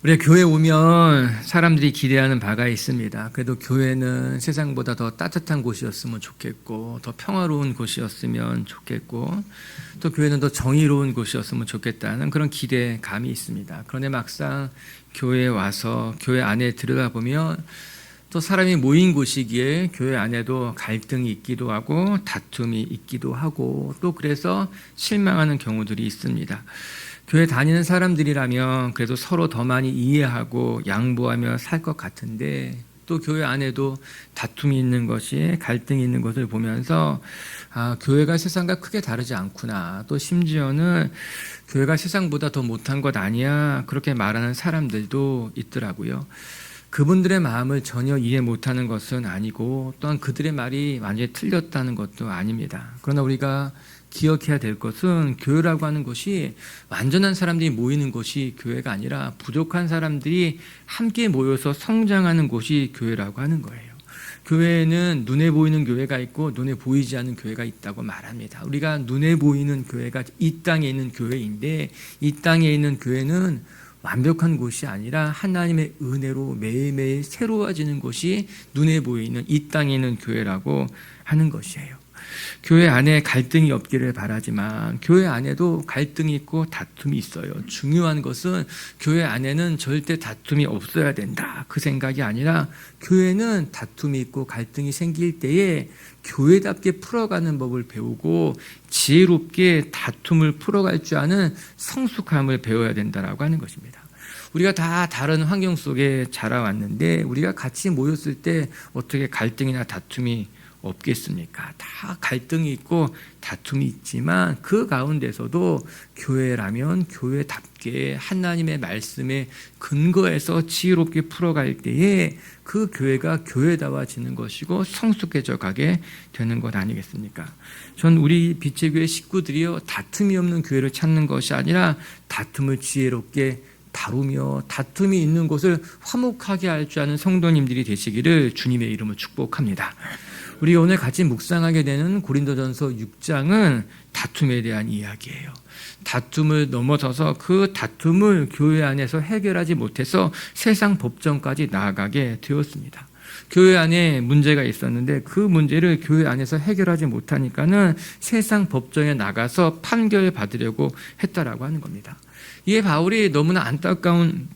우리가 교회 오면 사람들이 기대하는 바가 있습니다. 그래도 교회는 세상보다 더 따뜻한 곳이었으면 좋겠고, 더 평화로운 곳이었으면 좋겠고, 또 교회는 더 정의로운 곳이었으면 좋겠다는 그런 기대감이 있습니다. 그런데 막상 교회에 와서 교회 안에 들여다보면 또 사람이 모인 곳이기에 교회 안에도 갈등이 있기도 하고 다툼이 있기도 하고, 또 그래서 실망하는 경우들이 있습니다. 교회 다니는 사람들이라면 그래도 서로 더 많이 이해하고 양보하며 살 것 같은데, 또 교회 안에도 다툼이 있는 것이, 갈등이 있는 것을 보면서 교회가 세상과 크게 다르지 않구나, 또 심지어는 교회가 세상보다 더 못한 것 아니야, 그렇게 말하는 사람들도 있더라고요. 그분들의 마음을 전혀 이해 못하는 것은 아니고, 또한 그들의 말이 완전히 틀렸다는 것도 아닙니다. 그러나 우리가 기억해야 될 것은, 교회라고 하는 것이 완전한 사람들이 모이는 곳이 교회가 아니라 부족한 사람들이 함께 모여서 성장하는 곳이 교회라고 하는 거예요. 교회에는 눈에 보이는 교회가 있고 눈에 보이지 않는 교회가 있다고 말합니다. 우리가 눈에 보이는 교회가 이 땅에 있는 교회인데, 이 땅에 있는 교회는 완벽한 곳이 아니라 하나님의 은혜로 매일매일 새로워지는 곳이 눈에 보이는 이 땅에 있는 교회라고 하는 것이에요. 교회 안에 갈등이 없기를 바라지만 교회 안에도 갈등이 있고 다툼이 있어요. 중요한 것은 교회 안에는 절대 다툼이 없어야 된다, 그 생각이 아니라, 교회는 다툼이 있고 갈등이 생길 때에 교회답게 풀어가는 법을 배우고 지혜롭게 다툼을 풀어갈 줄 아는 성숙함을 배워야 된다라고 하는 것입니다. 우리가 다 다른 환경 속에 자라왔는데, 우리가 같이 모였을 때 어떻게 갈등이나 다툼이 없겠습니까? 다 갈등이 있고 다툼이 있지만 그 가운데서도 교회라면 교회답게 하나님의 말씀에 근거해서 지혜롭게 풀어갈 때에 그 교회가 교회다워지는 것이고 성숙해져 가게 되는 것 아니겠습니까? 전 우리 빛의 교회 식구들이요, 다툼이 없는 교회를 찾는 것이 아니라 다툼을 지혜롭게 다루며 다툼이 있는 곳을 화목하게 할 줄 아는 성도님들이 되시기를 주님의 이름으로 축복합니다. 우리가 오늘 같이 묵상하게 되는 고린도전서 6장은 다툼에 대한 이야기예요. 다툼을 넘어서서 그 다툼을 교회 안에서 해결하지 못해서 세상 법정까지 나아가게 되었습니다. 교회 안에 문제가 있었는데 그 문제를 교회 안에서 해결하지 못하니까는 세상 법정에 나가서 판결받으려고 했다라고 하는 겁니다. 이에 바울이 너무나 안타까운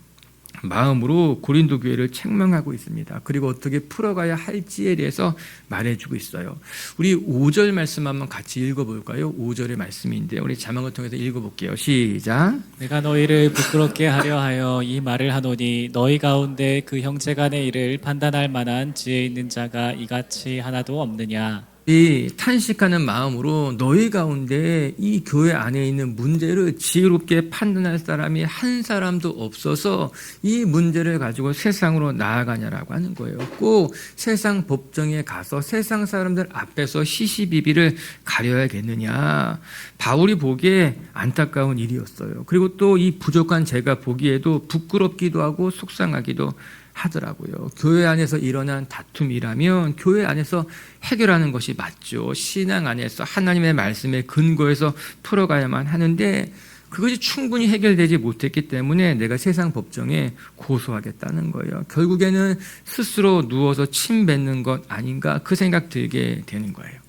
마음으로 고린도 교회를 책망하고 있습니다. 그리고 어떻게 풀어가야 할지에 대해서 말해주고 있어요. 우리 5절 말씀 한번 같이 읽어볼까요? 5절의 말씀인데 우리 자막을 통해서 읽어볼게요. 시작. 내가 너희를 부끄럽게 하려 하여 이 말을 하노니 너희 가운데 그 형제간의 일을 판단할 만한 지혜 있는 자가 이같이 하나도 없느냐. 이 탄식하는 마음으로 너희 가운데 이 교회 안에 있는 문제를 지혜롭게 판단할 사람이 한 사람도 없어서 이 문제를 가지고 세상으로 나아가냐라고 하는 거예요. 꼭 세상 법정에 가서 세상 사람들 앞에서 시시비비를 가려야겠느냐. 바울이 보기에 안타까운 일이었어요. 그리고 또 이 부족한 제가 보기에도 부끄럽기도 하고 속상하기도 하더라고요. 교회 안에서 일어난 다툼이라면 교회 안에서 해결하는 것이 맞죠. 신앙 안에서 하나님의 말씀에 근거해서 풀어가야만 하는데 그것이 충분히 해결되지 못했기 때문에 내가 세상 법정에 고소하겠다는 거예요. 결국에는 스스로 누워서 침 뱉는 것 아닌가, 그 생각 들게 되는 거예요.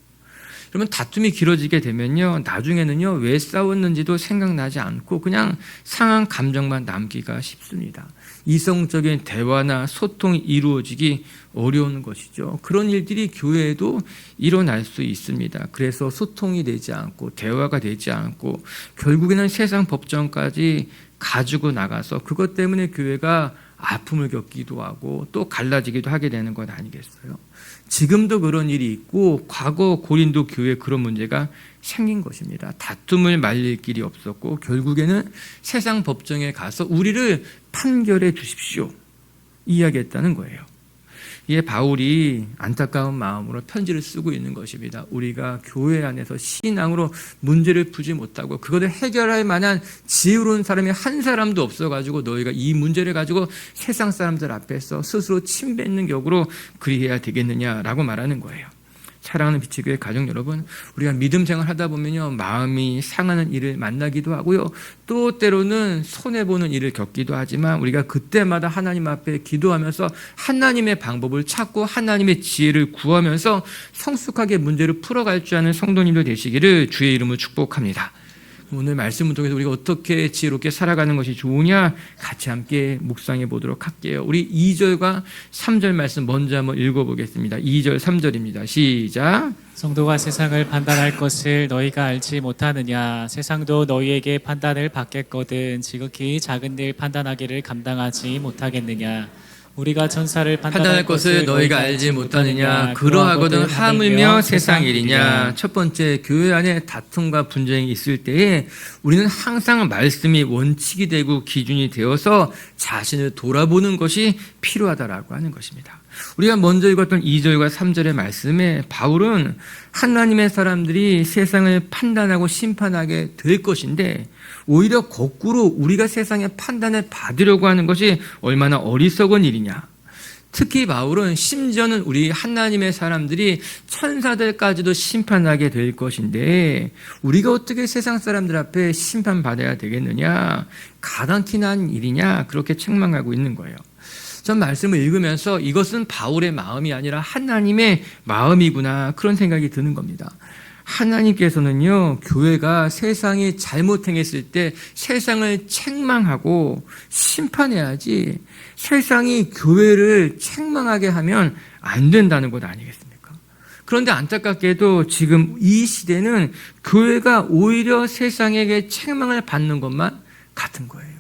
그러면 다툼이 길어지게 되면요, 나중에는요, 왜 싸웠는지도 생각나지 않고 그냥 상한 감정만 남기가 쉽습니다. 이성적인 대화나 소통이 이루어지기 어려운 것이죠. 그런 일들이 교회에도 일어날 수 있습니다. 그래서 소통이 되지 않고 대화가 되지 않고 결국에는 세상 법정까지 가지고 나가서 그것 때문에 교회가 아픔을 겪기도 하고 또 갈라지기도 하게 되는 것 아니겠어요? 지금도 그런 일이 있고 과거 고린도 교회에 그런 문제가 생긴 것입니다. 다툼을 말릴 길이 없었고 결국에는 세상 법정에 가서 우리를 판결해 주십시오 이야기했다는 거예요. 이에 바울이 안타까운 마음으로 편지를 쓰고 있는 것입니다. 우리가 교회 안에서 신앙으로 문제를 풀지 못하고 그것을 해결할 만한 지혜로운 사람이 한 사람도 없어가지고 너희가 이 문제를 가지고 세상 사람들 앞에서 스스로 침 뱉는 격으로 그리해야 되겠느냐라고 말하는 거예요. 사랑하는 빛의교회 가족 여러분, 우리가 믿음 생활 하다 보면요, 마음이 상하는 일을 만나기도 하고요, 또 때로는 손해보는 일을 겪기도 하지만 우리가 그때마다 하나님 앞에 기도하면서 하나님의 방법을 찾고 하나님의 지혜를 구하면서 성숙하게 문제를 풀어갈 줄 아는 성도님들 되시기를 주의 이름으로 축복합니다. 오늘 말씀을 통해서 우리가 어떻게 지혜롭게 살아가는 것이 좋으냐 같이 함께 묵상해 보도록 할게요. 우리 2절과 3절 말씀 먼저 한번 읽어보겠습니다. 2절 3절입니다. 시작. 성도가 세상을 판단할 것을 너희가 알지 못하느냐. 세상도 너희에게 판단을 받겠거든 지극히 작은 일 판단하기를 감당하지 못하겠느냐. 우리가 천사를 판단할 것을 너희가 알지 못하느냐. 그러하거든 하물며 세상 일이냐. 첫 번째, 교회 안에 다툼과 분쟁이 있을 때에 우리는 항상 말씀이 원칙이 되고 기준이 되어서 자신을 돌아보는 것이 필요하다라고 하는 것입니다. 우리가 먼저 읽었던 2절과 3절의 말씀에 바울은 하나님의 사람들이 세상을 판단하고 심판하게 될 것인데 오히려 거꾸로 우리가 세상의 판단을 받으려고 하는 것이 얼마나 어리석은 일이냐. 특히 바울은 심지어는 우리 하나님의 사람들이 천사들까지도 심판하게 될 것인데 우리가 어떻게 세상 사람들 앞에 심판받아야 되겠느냐. 가당키 난 일이냐. 그렇게 책망하고 있는 거예요. 전 말씀을 읽으면서 이것은 바울의 마음이 아니라 하나님의 마음이구나 그런 생각이 드는 겁니다. 하나님께서는요, 교회가 세상이 잘못 행했을 때 세상을 책망하고 심판해야지 세상이 교회를 책망하게 하면 안 된다는 것 아니겠습니까? 그런데 안타깝게도 지금 이 시대는 교회가 오히려 세상에게 책망을 받는 것만 같은 거예요.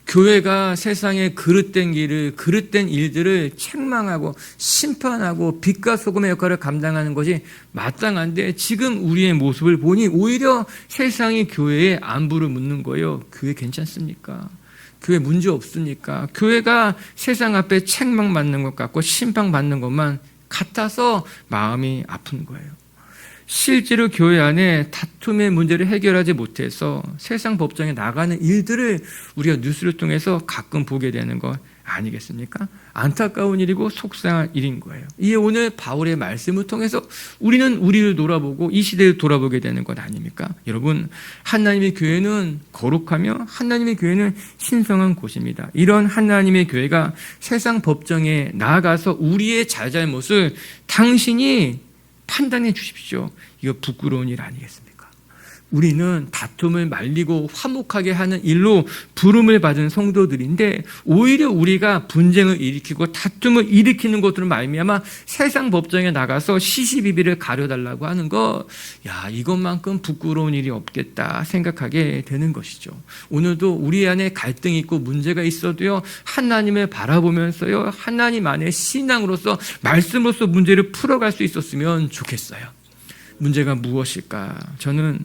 교회가 세상의 그릇된 길을, 그릇된 일들을 책망하고 심판하고 빛과 소금의 역할을 감당하는 것이 마땅한데 지금 우리의 모습을 보니 오히려 세상이 교회에 안부를 묻는 거예요. 교회 괜찮습니까? 교회 문제 없습니까? 교회가 세상 앞에 책망받는 것 같고 심판받는 것만 같아서 마음이 아픈 거예요. 실제로 교회 안에 다툼의 문제를 해결하지 못해서 세상 법정에 나가는 일들을 우리가 뉴스를 통해서 가끔 보게 되는 것 아니겠습니까? 안타까운 일이고 속상한 일인 거예요. 이에 오늘 바울의 말씀을 통해서 우리는 우리를 돌아보고 이 시대를 돌아보게 되는 것 아닙니까? 여러분, 하나님의 교회는 거룩하며 하나님의 교회는 신성한 곳입니다. 이런 하나님의 교회가 세상 법정에 나아가서 우리의 잘잘못을 당신이 판단해 주십시오. 이거 부끄러운 일 아니겠습니까? 우리는 다툼을 말리고 화목하게 하는 일로 부름을 받은 성도들인데 오히려 우리가 분쟁을 일으키고 다툼을 일으키는 것으로 말미암아 세상 법정에 나가서 시시비비를 가려달라고 하는 거, 야, 이것만큼 부끄러운 일이 없겠다 생각하게 되는 것이죠. 오늘도 우리 안에 갈등이 있고 문제가 있어도요, 하나님을 바라보면서요, 하나님 안에 신앙으로서 말씀으로서 문제를 풀어갈 수 있었으면 좋겠어요. 문제가 무엇일까? 저는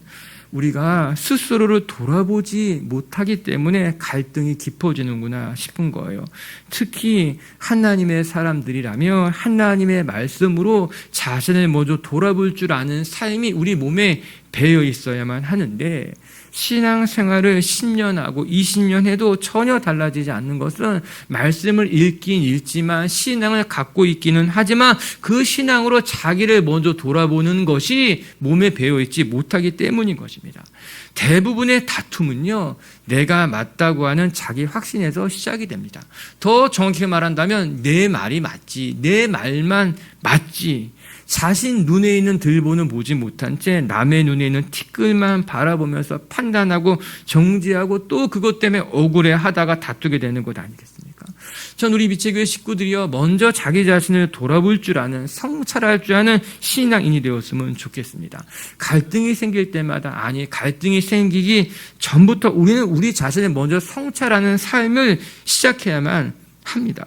우리가 스스로를 돌아보지 못하기 때문에 갈등이 깊어지는구나 싶은 거예요. 특히 하나님의 사람들이라면 하나님의 말씀으로 자신을 먼저 돌아볼 줄 아는 삶이 우리 몸에 배어 있어야만 하는데 신앙생활을 10년 하고 20년 해도 전혀 달라지지 않는 것은 말씀을 읽긴 읽지만 신앙을 갖고 있기는 하지만 그 신앙으로 자기를 먼저 돌아보는 것이 몸에 배어 있지 못하기 때문인 것입니다. 대부분의 다툼은요, 내가 맞다고 하는 자기 확신에서 시작이 됩니다. 더 정확히 말한다면 내 말이 맞지, 내 말만 맞지, 자신 눈에 있는 들보는 보지 못한 채 남의 눈에 있는 티끌만 바라보면서 판단하고 정죄하고 또 그것 때문에 억울해하다가 다투게 되는 것 아니겠습니까? 전 우리 미체교회 식구들이요, 먼저 자기 자신을 돌아볼 줄 아는, 성찰할 줄 아는 신앙인이 되었으면 좋겠습니다. 갈등이 생길 때마다, 아니 갈등이 생기기 전부터 우리는 우리 자신을 먼저 성찰하는 삶을 시작해야만 합니다.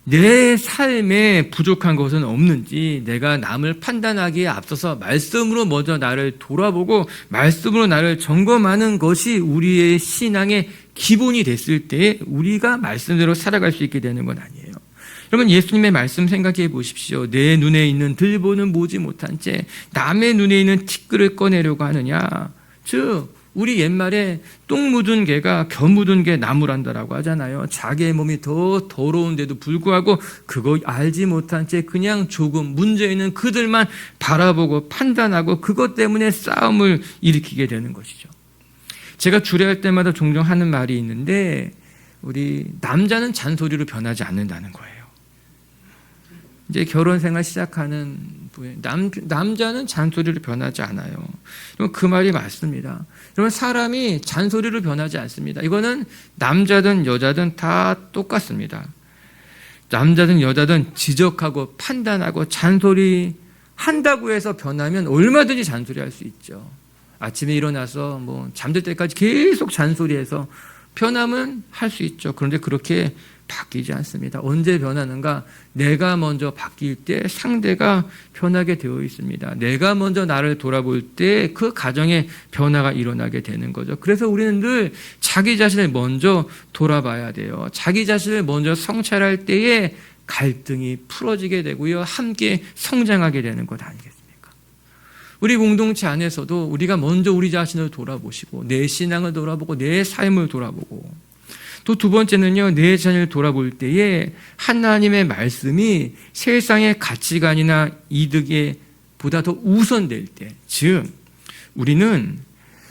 내 삶에 부족한 것은 없는지, 내가 남을 판단하기에 앞서서 말씀으로 먼저 나를 돌아보고 말씀으로 나를 점검하는 것이 우리의 신앙의 기본이 됐을 때 우리가 말씀대로 살아갈 수 있게 되는 건 아니에요. 여러분, 예수님의 말씀 생각해 보십시오. 내 눈에 있는 들보는 보지 못한 채 남의 눈에 있는 티끌을 꺼내려고 하느냐. 즉 우리 옛말에 똥 묻은 개가 겨 묻은 개 나무란다라고 하잖아요. 자기의 몸이 더 더러운데도 불구하고 그거 알지 못한 채 그냥 조금 문제 있는 그들만 바라보고 판단하고 그것 때문에 싸움을 일으키게 되는 것이죠. 제가 주례할 때마다 종종 하는 말이 있는데 우리 남자는 잔소리로 변하지 않는다는 거예요. 이제 결혼 생활 시작하는 부에 남자는 잔소리로 변하지 않아요. 그 말이 맞습니다. 그러면 사람이 잔소리로 변하지 않습니다. 이거는 남자든 여자든 다 똑같습니다. 남자든 여자든 지적하고 판단하고 잔소리 한다고 해서 변하면 얼마든지 잔소리할 수 있죠. 아침에 일어나서 뭐 잠들 때까지 계속 잔소리해서 변하면 할 수 있죠. 그런데 그렇게 바뀌지 않습니다. 언제 변하는가? 내가 먼저 바뀔 때 상대가 변하게 되어 있습니다. 내가 먼저 나를 돌아볼 때 그 가정에 변화가 일어나게 되는 거죠. 그래서 우리는 늘 자기 자신을 먼저 돌아봐야 돼요. 자기 자신을 먼저 성찰할 때에 갈등이 풀어지게 되고요. 함께 성장하게 되는 것 아니겠습니까? 우리 공동체 안에서도 우리가 먼저 우리 자신을 돌아보시고 내 신앙을 돌아보고 내 삶을 돌아보고 또 두 번째는요, 내 자신을 돌아볼 때에 하나님의 말씀이 세상의 가치관이나 이득에 보다 더 우선될 때, 즉 우리는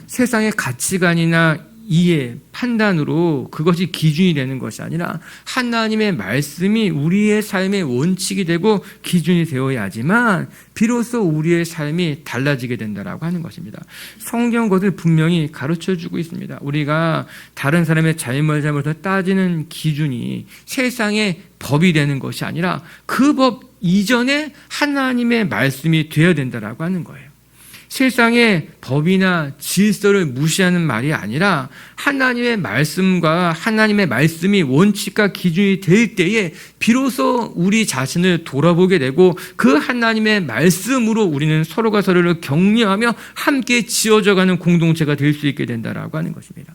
세상의 가치관이나 이해, 판단으로 그것이 기준이 되는 것이 아니라 하나님의 말씀이 우리의 삶의 원칙이 되고 기준이 되어야지만 비로소 우리의 삶이 달라지게 된다라고 하는 것입니다. 성경 것을 분명히 가르쳐주고 있습니다. 우리가 다른 사람의 잘못을 따지는 기준이 세상의 법이 되는 것이 아니라 그 법 이전에 하나님의 말씀이 되어야 된다라고 하는 거예요. 세상의 법이나 질서를 무시하는 말이 아니라 하나님의 말씀과 하나님의 말씀이 원칙과 기준이 될 때에 비로소 우리 자신을 돌아보게 되고 그 하나님의 말씀으로 우리는 서로가 서로를 격려하며 함께 지어져가는 공동체가 될 수 있게 된다라고 하는 것입니다.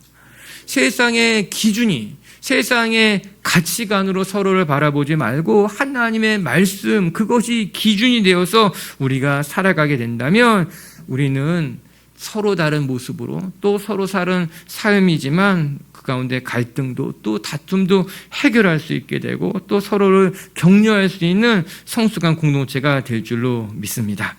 세상의 기준이 세상의 가치관으로 서로를 바라보지 말고 하나님의 말씀 그것이 기준이 되어서 우리가 살아가게 된다면 우리는 서로 다른 모습으로 또 서로 다른 삶이지만 그 가운데 갈등도 또 다툼도 해결할 수 있게 되고 또 서로를 격려할 수 있는 성숙한 공동체가 될 줄로 믿습니다.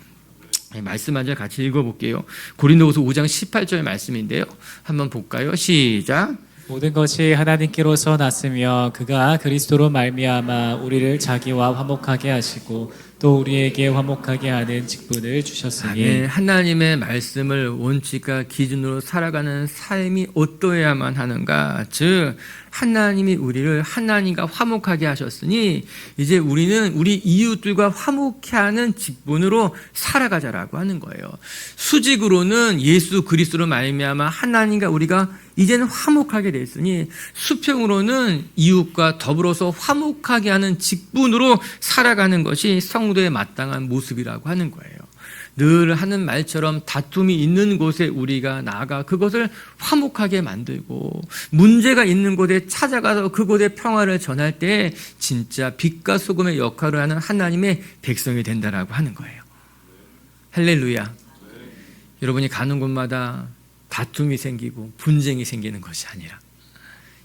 말씀 한 절 같이 읽어볼게요. 고린도후서 5장 18절 말씀인데요. 한번 볼까요? 시작. 모든 것이 하나님께로서 났으며 그가 그리스도로 말미암아 우리를 자기와 화목하게 하시고 또 우리에게 화목하게 하는 직분을 주셨으니 하나님의 말씀을 원칙과 기준으로 살아가는 삶이 어떠해야만 하는가? 즉 하나님이 우리를 하나님과 화목하게 하셨으니 이제 우리는 우리 이웃들과 화목케 하는 직분으로 살아가자라고 하는 거예요. 수직으로는 예수 그리스도로 말미암아 하나님과 우리가 이제는 화목하게 됐으니 수평으로는 이웃과 더불어서 화목하게 하는 직분으로 살아가는 것이 성도의 마땅한 모습이라고 하는 거예요. 늘 하는 말처럼 다툼이 있는 곳에 우리가 나아가 그것을 화목하게 만들고 문제가 있는 곳에 찾아가서 그곳에 평화를 전할 때 진짜 빛과 소금의 역할을 하는 하나님의 백성이 된다라고 하는 거예요. 할렐루야. 여러분이 가는 곳마다 다툼이 생기고 분쟁이 생기는 것이 아니라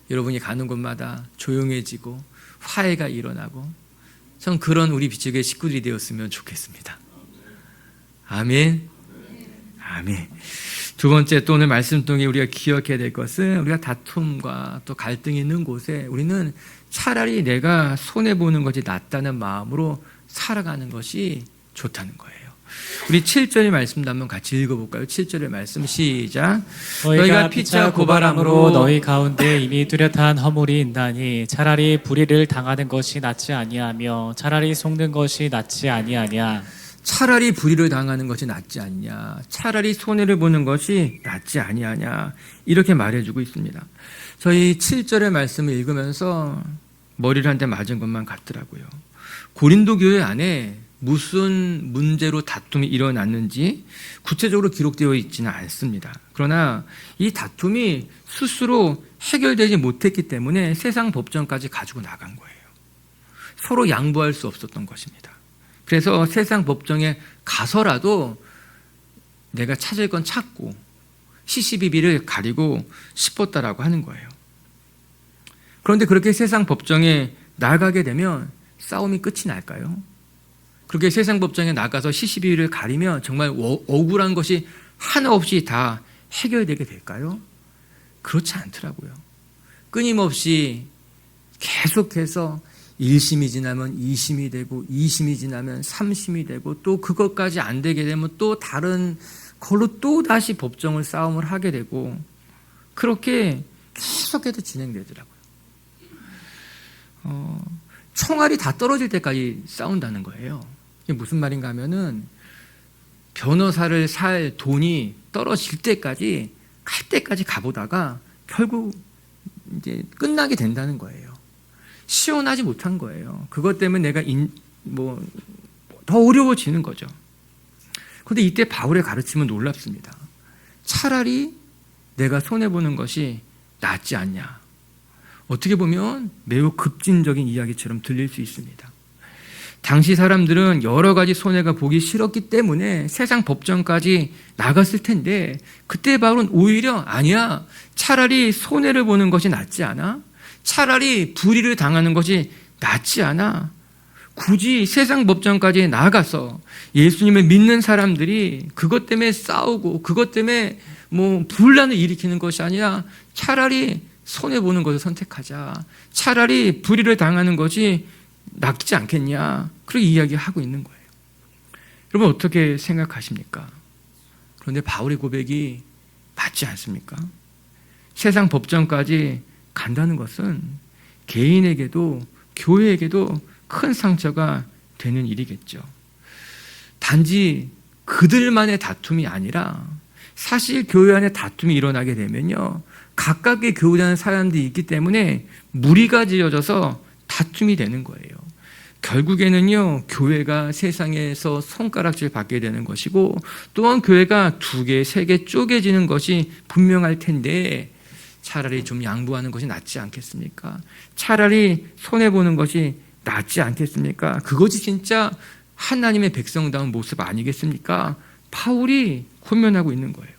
여러분이 가는 곳마다 조용해지고 화해가 일어나고 전 그런 우리 비축의 식구들이 되었으면 좋겠습니다. 아멘. 아멘. 두 번째 또 오늘 말씀 통해 우리가 기억해야 될 것은 우리가 다툼과 또 갈등이 있는 곳에 우리는 차라리 내가 손해보는 것이 낫다는 마음으로 살아가는 것이 좋다는 거예요. 우리 7절의 말씀도 한번 같이 읽어볼까요? 7절의 말씀 시작. 너희가 피차 고발함으로 너희 가운데 이미 뚜렷한 허물이 있나니 차라리 불의를 당하는 것이 낫지 아니하며 차라리 속는 것이 낫지 아니하냐. 차라리 불의를 당하는 것이 낫지 않냐. 차라리 손해를 보는 것이 낫지 아니하냐. 이렇게 말해주고 있습니다. 저희 7절의 말씀을 읽으면서 머리를 한 대 맞은 것만 같더라고요. 고린도 교회 안에 무슨 문제로 다툼이 일어났는지 구체적으로 기록되어 있지는 않습니다. 그러나 이 다툼이 스스로 해결되지 못했기 때문에 세상 법정까지 가지고 나간 거예요. 서로 양보할 수 없었던 것입니다. 그래서 세상 법정에 가서라도 내가 찾을 건 찾고 시시비비를 가리고 싶었다라고 하는 거예요. 그런데 그렇게 세상 법정에 나가게 되면 싸움이 끝이 날까요? 그렇게 세상 법정에 나가서 시시비비를 가리면 정말 억울한 것이 하나 없이 다 해결되게 될까요? 그렇지 않더라고요. 끊임없이 계속해서 1심이 지나면 2심이 되고 2심이 지나면 3심이 되고 또 그것까지 안 되게 되면 또 다른 걸로 또 다시 법정을 싸움을 하게 되고 그렇게 계속해서 진행되더라고요. 총알이 다 떨어질 때까지 싸운다는 거예요. 이게 무슨 말인가 하면은 변호사를 살 돈이 떨어질 때까지 갈 때까지 가보다가 결국 이제 끝나게 된다는 거예요. 시원하지 못한 거예요. 그것 때문에 내가 더 어려워지는 거죠. 그런데 이때 바울의 가르침은 놀랍습니다. 차라리 내가 손해보는 것이 낫지 않냐. 어떻게 보면 매우 급진적인 이야기처럼 들릴 수 있습니다. 당시 사람들은 여러 가지 손해가 보기 싫었기 때문에 세상 법정까지 나갔을 텐데 그때 바울은 오히려 아니야. 차라리 손해를 보는 것이 낫지 않아? 차라리 불의를 당하는 것이 낫지 않아? 굳이 세상 법정까지 나가서 예수님을 믿는 사람들이 그것 때문에 싸우고 그것 때문에 분란을 일으키는 것이 아니라 차라리 손해보는 것을 선택하자. 차라리 불의를 당하는 것이 낫지 않겠냐. 그렇게 이야기하고 있는 거예요. 여러분 어떻게 생각하십니까? 그런데 바울의 고백이 맞지 않습니까? 세상 법정까지 간다는 것은 개인에게도 교회에게도 큰 상처가 되는 일이겠죠. 단지 그들만의 다툼이 아니라 사실 교회 안에 다툼이 일어나게 되면요. 각각의 교회하는 사람들이 있기 때문에 무리가 지어져서 다툼이 되는 거예요. 결국에는요, 교회가 세상에서 손가락질 받게 되는 것이고 또한 교회가 2개, 3개 쪼개지는 것이 분명할 텐데 차라리 좀 양보하는 것이 낫지 않겠습니까? 차라리 손해보는 것이 낫지 않겠습니까? 그것이 진짜 하나님의 백성다운 모습 아니겠습니까? 바울이 권면하고 있는 거예요.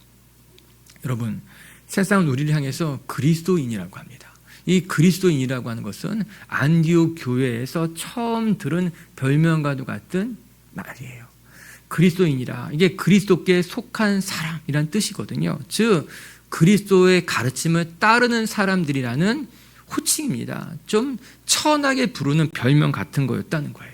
여러분, 세상은 우리를 향해서 그리스도인이라고 합니다. 이 그리스도인이라고 하는 것은 안디옥 교회에서 처음 들은 별명과도 같은 말이에요. 그리스도인이라, 이게 그리스도께 속한 사람이란 뜻이거든요. 즉 그리스도의 가르침을 따르는 사람들이라는 호칭입니다. 좀 천하게 부르는 별명 같은 거였다는 거예요.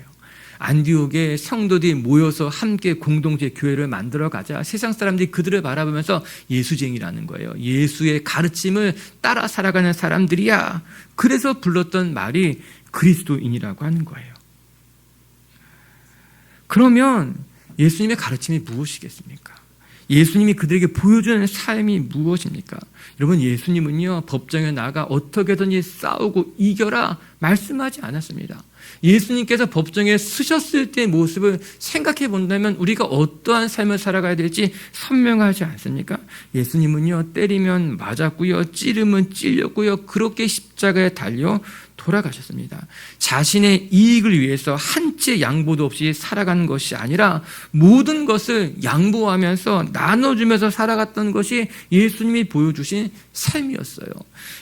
안디옥에 성도들이 모여서 함께 공동체 교회를 만들어 가자. 세상 사람들이 그들을 바라보면서 예수쟁이라는 거예요. 예수의 가르침을 따라 살아가는 사람들이야. 그래서 불렀던 말이 그리스도인이라고 하는 거예요. 그러면 예수님의 가르침이 무엇이겠습니까? 예수님이 그들에게 보여주는 삶이 무엇입니까? 여러분, 예수님은요, 법정에 나가 어떻게든지 싸우고 이겨라 말씀하지 않았습니다. 예수님께서 법정에 서셨을 때의 모습을 생각해 본다면 우리가 어떠한 삶을 살아가야 될지 선명하지 않습니까? 예수님은요, 때리면 맞았고요, 찌르면 찔렸고요, 그렇게 십자가에 달려 돌아가셨습니다. 자신의 이익을 위해서 한치의 양보도 없이 살아가는 것이 아니라 모든 것을 양보하면서 나눠주면서 살아갔던 것이 예수님이 보여주신 삶이었어요.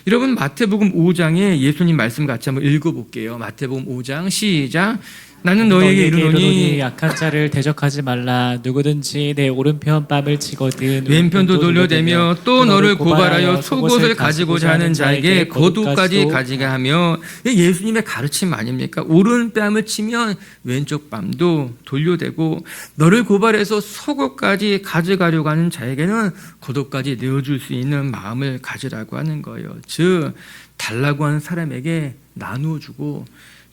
여러분, 마태복음 5장에 예수님 말씀 같이 한번 읽어볼게요. 마태복음 5장 시작. 나는 너희에게 이르노니 약한 자를 대적하지 말라. 누구든지 내 오른편 뺨을 치거든 왼편도 돌려대며 또 너를 고발하여 속옷을 가지고자 하는 자에게 겉옷까지 가지게 하며, 예수님의 가르침 아닙니까? 오른뺨을 치면 왼쪽 뺨도 돌려대고 너를 고발해서 속옷까지 가져가려고 하는 자에게는 겉옷까지 내어줄 수 있는 마음을 가지라고 하는 거예요. 즉 달라고 하는 사람에게 나누어주고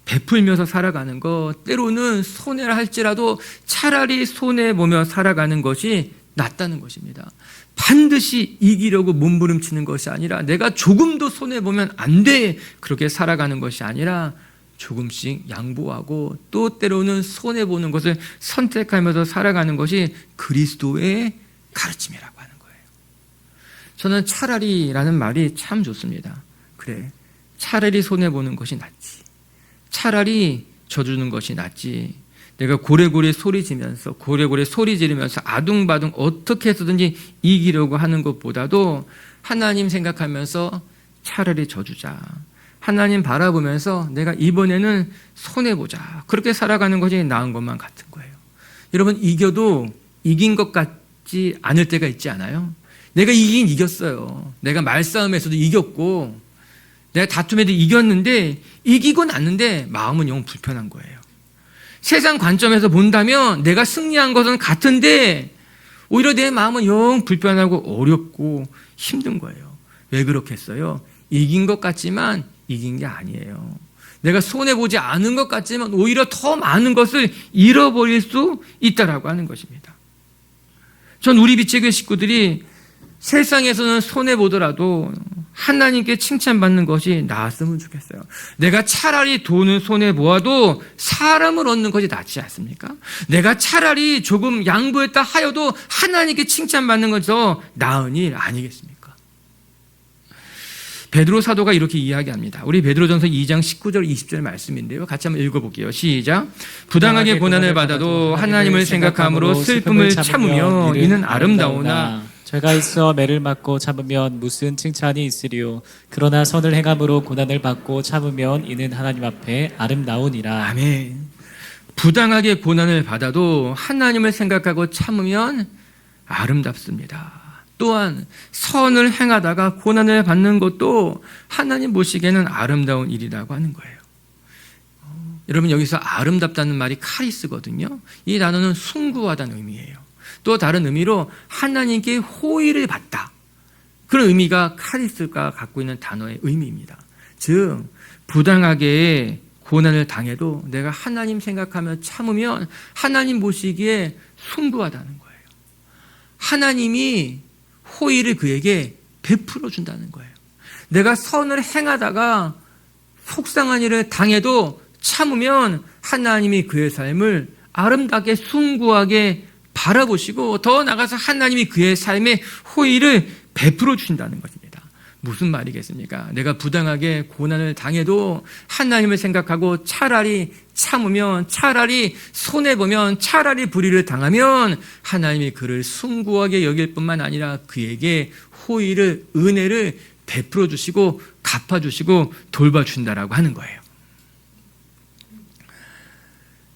베풀면서 살아가는 것, 때로는 손해를 할지라도 차라리 손해보며 살아가는 것이 낫다는 것입니다. 반드시 이기려고 몸부림치는 것이 아니라 내가 조금도 손해보면 안 돼, 그렇게 살아가는 것이 아니라 조금씩 양보하고 또 때로는 손해보는 것을 선택하면서 살아가는 것이 그리스도의 가르침이라고 하는 거예요. 저는 차라리라는 말이 참 좋습니다. 그래, 차라리 손해보는 것이 낫지, 차라리 져주는 것이 낫지, 내가 고래고래 소리 지르면서 아둥바둥 어떻게 해서든지 이기려고 하는 것보다도 하나님 생각하면서 차라리 져주자. 하나님 바라보면서 내가 이번에는 손해보자. 그렇게 살아가는 것이 나은 것만 같은 거예요. 여러분, 이겨도 이긴 것 같지 않을 때가 있지 않아요? 내가 이겼어요. 내가 말싸움에서도 이겼고 내가 다툼에도 이겼는데 이기고 났는데 마음은 영 불편한 거예요. 세상 관점에서 본다면 내가 승리한 것은 같은데 오히려 내 마음은 영 불편하고 어렵고 힘든 거예요. 왜 그렇겠어요? 이긴 것 같지만 이긴 게 아니에요. 내가 손해보지 않은 것 같지만 오히려 더 많은 것을 잃어버릴 수 있다라고 하는 것입니다. 전 우리 비책의 식구들이 세상에서는 손해보더라도 하나님께 칭찬받는 것이 나았으면 좋겠어요. 내가 차라리 돈을 손해보아도 사람을 얻는 것이 낫지 않습니까? 내가 차라리 조금 양보했다 하여도 하나님께 칭찬받는 것이 더 나은 일 아니겠습니까? 베드로 사도가 이렇게 이야기합니다. 우리 베드로전서 2장 19절 20절 말씀인데요. 같이 한번 읽어볼게요. 시작. 부당하게 고난을 받아도 하나님을 생각함으로 슬픔을 참으며 이는 아름다우나 죄가 있어 매를 맞고 참으면 무슨 칭찬이 있으리요. 그러나 선을 행함으로 고난을 받고 참으면 이는 하나님 앞에 아름다우니라. 아멘. 부당하게 고난을 받아도 하나님을 생각하고 참으면 아름답습니다. 또한 선을 행하다가 고난을 받는 것도 하나님 보시기에는 아름다운 일이라고 하는 거예요. 여러분, 여기서 아름답다는 말이 카리스거든요. 이 단어는 숭고하다는 의미예요. 또 다른 의미로 하나님께 호의를 받다. 그런 의미가 카리스가 갖고 있는 단어의 의미입니다. 즉, 부당하게 고난을 당해도 내가 하나님 생각하며 참으면 하나님 보시기에 숭고하다는 거예요. 하나님이 호의를 그에게 베풀어 준다는 거예요. 내가 선을 행하다가 속상한 일을 당해도 참으면 하나님이 그의 삶을 아름답게 숭고하게 바라보시고 더 나아가서 하나님이 그의 삶에 호의를 베풀어 주신다는 것입니다. 무슨 말이겠습니까? 내가 부당하게 고난을 당해도 하나님을 생각하고 차라리 참으면, 차라리 손해보면, 차라리 불의를 당하면 하나님이 그를 숭고하게 여길 뿐만 아니라 그에게 호의를, 은혜를 베풀어 주시고 갚아주시고 돌봐준다라고 하는 거예요.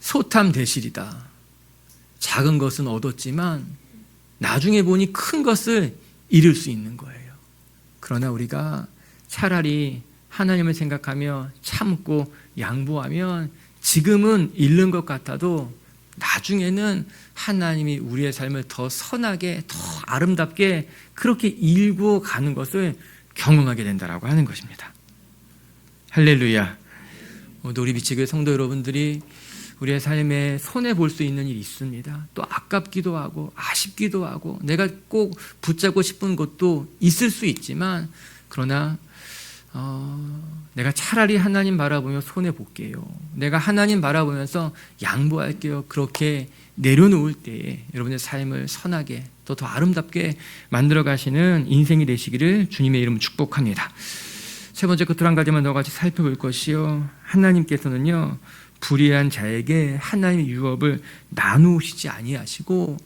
소탐대실이다. 작은 것은 얻었지만 나중에 보니 큰 것을 잃을 수 있는 거예요. 그러나 우리가 차라리 하나님을 생각하며 참고 양보하면 지금은 잃는 것 같아도 나중에는 하나님이 우리의 삶을 더 선하게, 더 아름답게 그렇게 일구 가는 것을 경험하게 된다라고 하는 것입니다. 할렐루야. 우리 비치교회 성도 여러분들이 우리의 삶에 손해볼 수 있는 일이 있습니다. 또 아깝기도 하고 아쉽기도 하고 내가 꼭 붙잡고 싶은 것도 있을 수 있지만 그러나 내가 차라리 하나님 바라보며 손해볼게요. 내가 하나님 바라보면서 양보할게요. 그렇게 내려놓을 때에 여러분의 삶을 선하게 더 아름답게 만들어 가시는 인생이 되시기를 주님의 이름으로 축복합니다. 세 번째, 끝으로 한 가지만 더 같이 살펴볼 것이요. 하나님께서는요, 불의한 자에게 하나님의 유업을 나누시지 아니하시고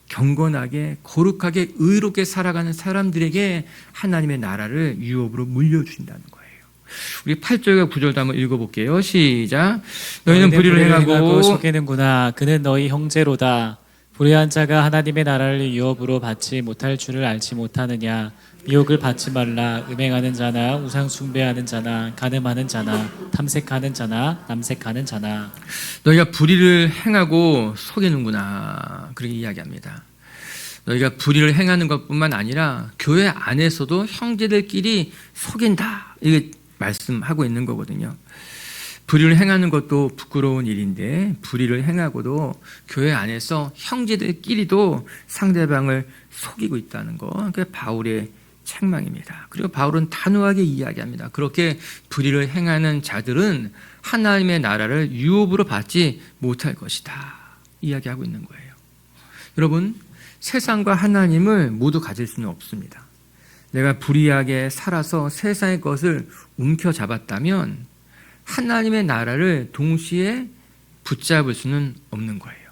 경건하게 거룩하게 의롭게 살아가는 사람들에게 하나님의 나라를 유업으로 물려주신다는 거예요. 우리 8절과 9절도 한번 읽어볼게요. 시작. 너희는 불의를 행하고 속이는구나. 그는 너희 형제로다. 불의한 자가 하나님의 나라를 유업으로 받지 못할 줄을 알지 못하느냐. 미혹을 받지 말라. 음행하는 자나 우상 숭배하는 자나 간음하는 자나 탐색하는 자나 남색하는 자나. 너희가 불의를 행하고 속이는구나. 그렇게 이야기합니다. 너희가 불의를 행하는 것뿐만 아니라 교회 안에서도 형제들끼리 속인다. 이게 말씀하고 있는 거거든요. 불의를 행하는 것도 부끄러운 일인데 불의를 행하고도 교회 안에서 형제들끼리도 상대방을 속이고 있다는 거. 그게 바울의 책망입니다. 그리고 바울은 단호하게 이야기합니다. 그렇게 불의를 행하는 자들은 하나님의 나라를 유업으로 받지 못할 것이다. 이야기하고 있는 거예요. 여러분, 세상과 하나님을 모두 가질 수는 없습니다. 내가 불의하게 살아서 세상의 것을 움켜잡았다면 하나님의 나라를 동시에 붙잡을 수는 없는 거예요.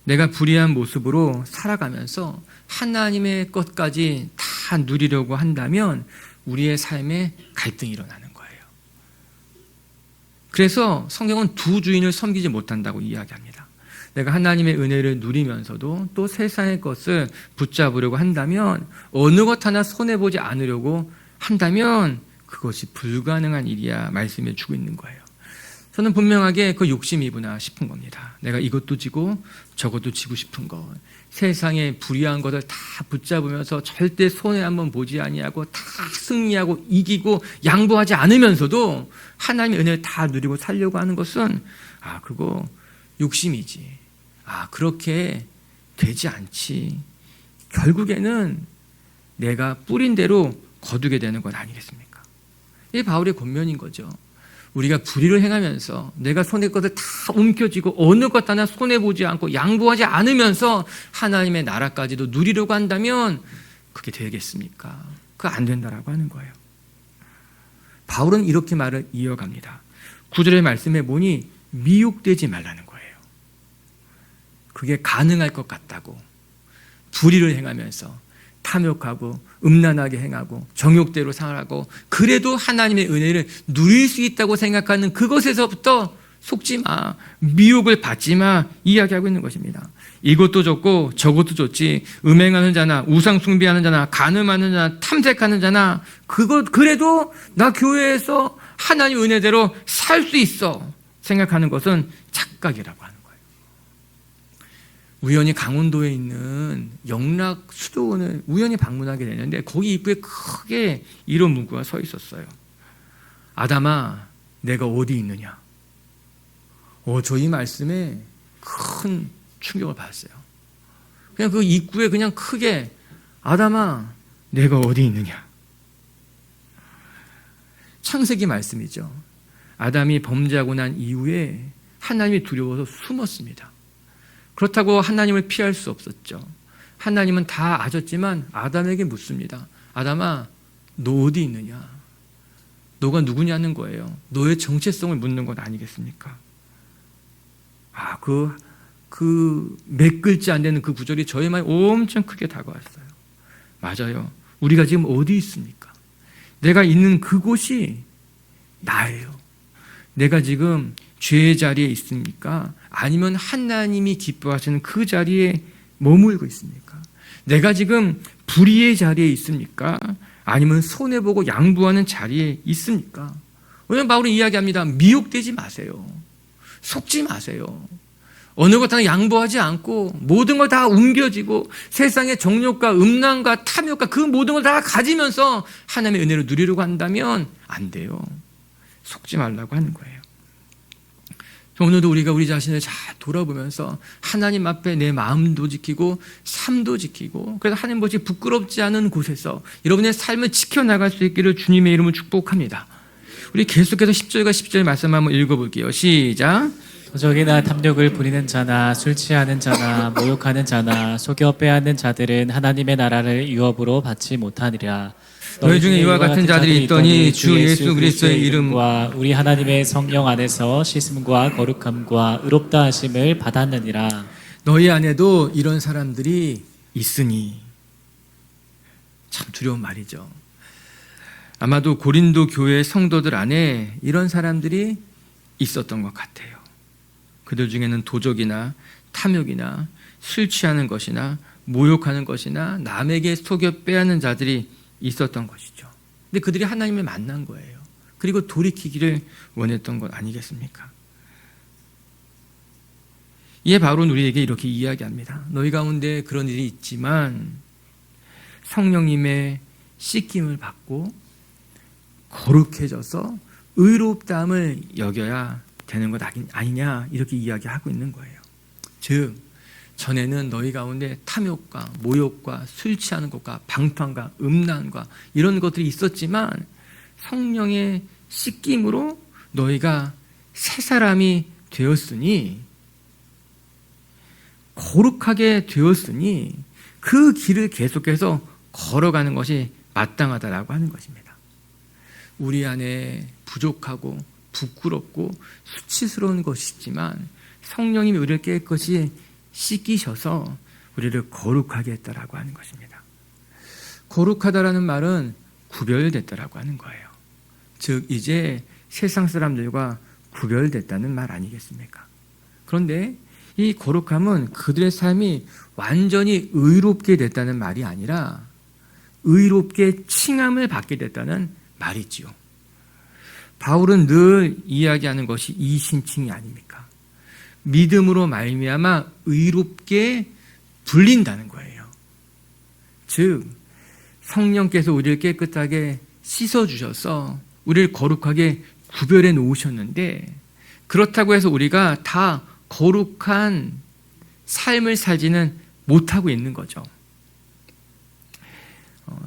내가 불의한 모습으로 살아가면서 하나님의 것까지 다 누리려고 한다면 우리의 삶에 갈등이 일어나는 거예요. 그래서 성경은 두 주인을 섬기지 못한다고 이야기합니다. 내가 하나님의 은혜를 누리면서도 또 세상의 것을 붙잡으려고 한다면, 어느 것 하나 손해보지 않으려고 한다면 그것이 불가능한 일이야 말씀해 주고 있는 거예요. 저는 분명하게 그 욕심이구나 싶은 겁니다. 내가 이것도 지고 저것도 지고 싶은 것, 세상의 불의한 것을 다 붙잡으면서 절대 손해 한번 보지 아니하고 다 승리하고 이기고 양보하지 않으면서도 하나님의 은혜를 다 누리고 살려고 하는 것은 그거 욕심이지. 그렇게 되지 않지. 결국에는 내가 뿌린 대로 거두게 되는 것 아니겠습니까? 이게 바울의 권면인 거죠. 우리가 불의를 행하면서 내가 손의 것을 다 움켜쥐고 어느 것 하나 손해보지 않고 양보하지 않으면서 하나님의 나라까지도 누리려고 한다면 그게 되겠습니까? 그거 안 된다라고 하는 거예요. 바울은 이렇게 말을 이어갑니다. 9절의 말씀에 보니 미혹되지 말라는 거예요. 그게 가능할 것 같다고 불의를 행하면서 탐욕하고 음란하게 행하고 정욕대로 살아가고 그래도 하나님의 은혜를 누릴 수 있다고 생각하는 그것에서부터 속지 마, 미혹을 받지 마 이야기하고 있는 것입니다. 이것도 좋고 저것도 좋지, 음행하는 자나 우상 숭배하는 자나 간음하는 자나 탐색하는 자나 그래도 나 교회에서 하나님 은혜대로 살 수 있어 생각하는 것은 착각이라고 하는 거예요. 우연히 강원도에 있는 영락 수도원을 우연히 방문하게 되는데 거기 입구에 크게 이런 문구가 서 있었어요. 아담아, 내가 어디 있느냐? 저 이 말씀에 큰 충격을 받았어요. 그냥 그 입구에 그냥 크게 아담아, 내가 어디 있느냐? 창세기 말씀이죠. 아담이 범죄하고 난 이후에 하나님이 두려워서 숨었습니다. 그렇다고 하나님을 피할 수 없었죠. 하나님은 다 아셨지만 아담에게 묻습니다. 아담아, 너 어디 있느냐? 너가 누구냐는 거예요. 너의 정체성을 묻는 것 아니겠습니까? 그 몇 글자 안 되는 그 구절이 저의 마음에 엄청 크게 다가왔어요. 맞아요. 우리가 지금 어디 있습니까? 내가 있는 그곳이 나예요. 내가 지금 죄의 자리에 있습니까? 아니면 하나님이 기뻐하시는 그 자리에 머물고 있습니까? 내가 지금 불의의 자리에 있습니까? 아니면 손해보고 양보하는 자리에 있습니까? 오늘 바울은 이야기합니다. 미혹되지 마세요. 속지 마세요. 어느 것 하나 양보하지 않고 모든 걸 다 옮겨지고 세상의 정욕과 음란과 탐욕과 그 모든 걸 다 가지면서 하나님의 은혜를 누리려고 한다면 안 돼요. 속지 말라고 하는 거예요. 오늘도 우리가 우리 자신을 잘 돌아보면서 하나님 앞에 내 마음도 지키고 삶도 지키고 그래서 하나님 보시 부끄럽지 않은 곳에서 여러분의 삶을 지켜나갈 수 있기를 주님의 이름으로 축복합니다. 우리 계속해서 10절과 10절 말씀 한번 읽어볼게요. 시작. 도적이나 탐욕을 부리는 자나 술 취하는 자나 모욕하는 자나 속여 빼앗는 자들은 하나님의 나라를 유업으로 받지 못하리라. 너희 중에 이와 같은 자들이 있더니 주 예수 그리스도의 이름과 우리 하나님의 성령 안에서 씻음과 거룩함과 의롭다 하심을 받았느니라. 너희 안에도 이런 사람들이 있으니. 참 두려운 말이죠. 아마도 고린도 교회 성도들 안에 이런 사람들이 있었던 것 같아요. 그들 중에는 도적이나 탐욕이나 술 취하는 것이나 모욕하는 것이나 남에게 속여 빼앗는 자들이 있었던 것이죠. 근데 그들이 하나님을 만난 거예요. 그리고 돌이키기를 원했던 것 아니겠습니까? 이에 바울은 우리에게 이렇게 이야기합니다. 너희 가운데 그런 일이 있지만 성령님의 씻김을 받고 거룩해져서 의롭다함을 여겨야 되는 것 아니냐 이렇게 이야기하고 있는 거예요. 즉 전에는 너희 가운데 탐욕과 모욕과 술 취하는 것과 방탕과 음란과 이런 것들이 있었지만 성령의 씻김으로 너희가 새 사람이 되었으니 거룩하게 되었으니 그 길을 계속해서 걸어가는 것이 마땅하다라고 하는 것입니다. 우리 안에 부족하고 부끄럽고 수치스러운 것이지만 성령님이 우리를 깨끗이 씻기셔서 우리를 거룩하게 했다라고 하는 것입니다. 거룩하다라는 말은 구별됐다라고 하는 거예요. 즉 이제 세상 사람들과 구별됐다는 말 아니겠습니까? 그런데 이 거룩함은 그들의 삶이 완전히 의롭게 됐다는 말이 아니라 의롭게 칭함을 받게 됐다는 말이지요. 바울은 늘 이야기하는 것이 이 신칭이 아닙니까? 믿음으로 말미암아 의롭게 불린다는 거예요. 즉 성령께서 우리를 깨끗하게 씻어주셔서 우리를 거룩하게 구별해 놓으셨는데 그렇다고 해서 우리가 다 거룩한 삶을 살지는 못하고 있는 거죠.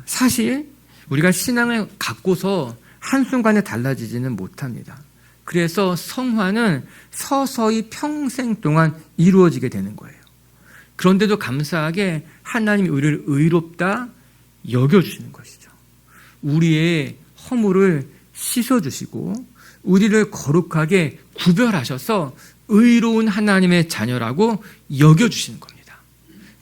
사실 우리가 신앙을 갖고서 한순간에 달라지지는 못합니다. 그래서 성화는 서서히 평생 동안 이루어지게 되는 거예요. 그런데도 감사하게 하나님이 우리를 의롭다 여겨주시는 것이죠. 우리의 허물을 씻어주시고 우리를 거룩하게 구별하셔서 의로운 하나님의 자녀라고 여겨주시는 겁니다.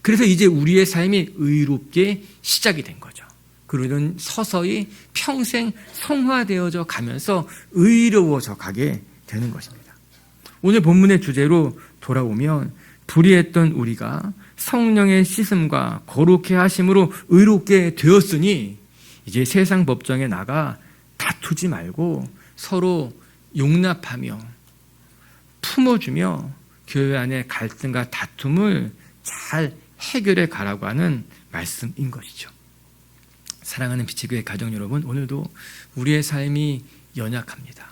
그래서 이제 우리의 삶이 의롭게 시작이 된 거죠. 그리고는 서서히 평생 성화되어져 가면서 의로워져 가게 되는 것입니다. 오늘 본문의 주제로 돌아오면 불의했던 우리가 성령의 씻음과 거룩해 하심으로 의롭게 되었으니 이제 세상 법정에 나가 다투지 말고 서로 용납하며 품어주며 교회 안의 갈등과 다툼을 잘 해결해 가라고 하는 말씀인 것이죠. 사랑하는 빛의 교회 가정 여러분, 오늘도 우리의 삶이 연약합니다.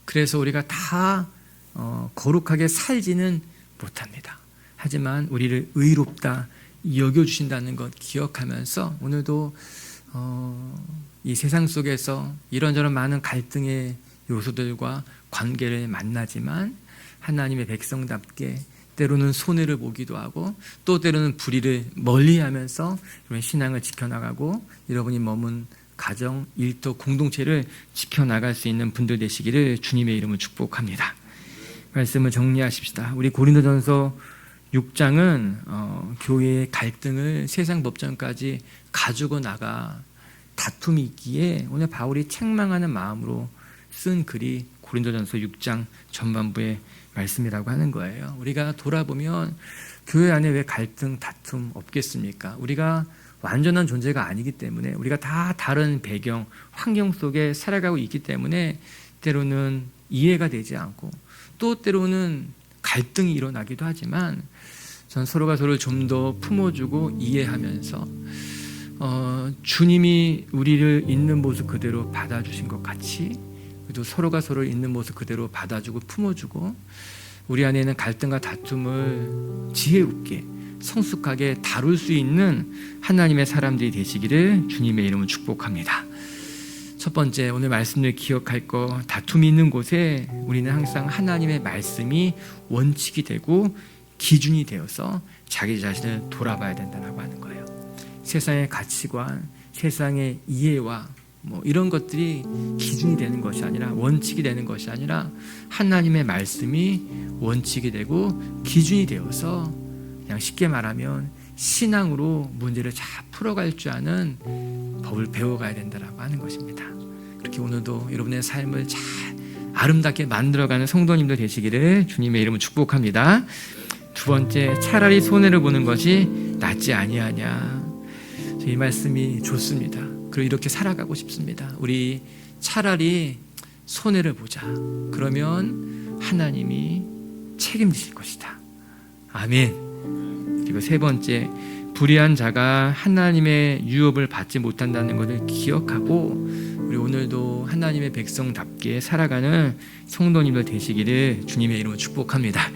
그래서 우리가 다 거룩하게 살지는 못합니다. 하지만 우리를 의롭다 여겨주신다는 것 기억하면서 오늘도 이 세상 속에서 이런저런 많은 갈등의 요소들과 관계를 만나지만 하나님의 백성답게 때로는 손해를 보기도 하고 또 때로는 불의를 멀리하면서 신앙을 지켜나가고 여러분이 머문 가정, 일터, 공동체를 지켜나갈 수 있는 분들 되시기를 주님의 이름으로 축복합니다. 말씀을 정리하십시다. 우리 고린도전서 6장은 교회의 갈등을 세상 법정까지 가지고 나가 다툼이 있기에 오늘 바울이 책망하는 마음으로 쓴 글이 고린도전서 6장 전반부의 말씀이라고 하는 거예요. 우리가 돌아보면 교회 안에 왜 갈등, 다툼 없겠습니까? 우리가 완전한 존재가 아니기 때문에 우리가 다 다른 배경, 환경 속에 살아가고 있기 때문에 때로는 이해가 되지 않고 또 때로는 갈등이 일어나기도 하지만 전 서로가 서로를 좀 더 품어주고 이해하면서 주님이 우리를 있는 모습 그대로 받아주신 것 같이 또 서로가 서로를 있는 모습 그대로 받아주고 품어주고 우리 안에 있는 갈등과 다툼을 지혜롭게 성숙하게 다룰 수 있는 하나님의 사람들이 되시기를 주님의 이름으로 축복합니다. 첫 번째, 오늘 말씀을 기억할 거, 다툼이 있는 곳에 우리는 항상 하나님의 말씀이 원칙이 되고 기준이 되어서 자기 자신을 돌아봐야 된다고 하는 거예요. 세상의 가치관, 세상의 이해와 이런 것들이 기준이 되는 것이 아니라 원칙이 되는 것이 아니라 하나님의 말씀이 원칙이 되고 기준이 되어서 그냥 쉽게 말하면 신앙으로 문제를 잘 풀어갈 줄 아는 법을 배워가야 된다고 하는 것입니다. 그렇게 오늘도 여러분의 삶을 잘 아름답게 만들어가는 성도님들 되시기를 주님의 이름으로 축복합니다. 두 번째, 차라리 손해를 보는 것이 낫지 아니하냐. 이 말씀이 좋습니다. 그리고 이렇게 살아가고 싶습니다. 우리 차라리 손해를 보자. 그러면 하나님이 책임지실 것이다. 아멘. 그리고 세 번째, 불의한 자가 하나님의 유업을 받지 못한다는 것을 기억하고 우리 오늘도 하나님의 백성답게 살아가는 성도님들 되시기를 주님의 이름으로 축복합니다.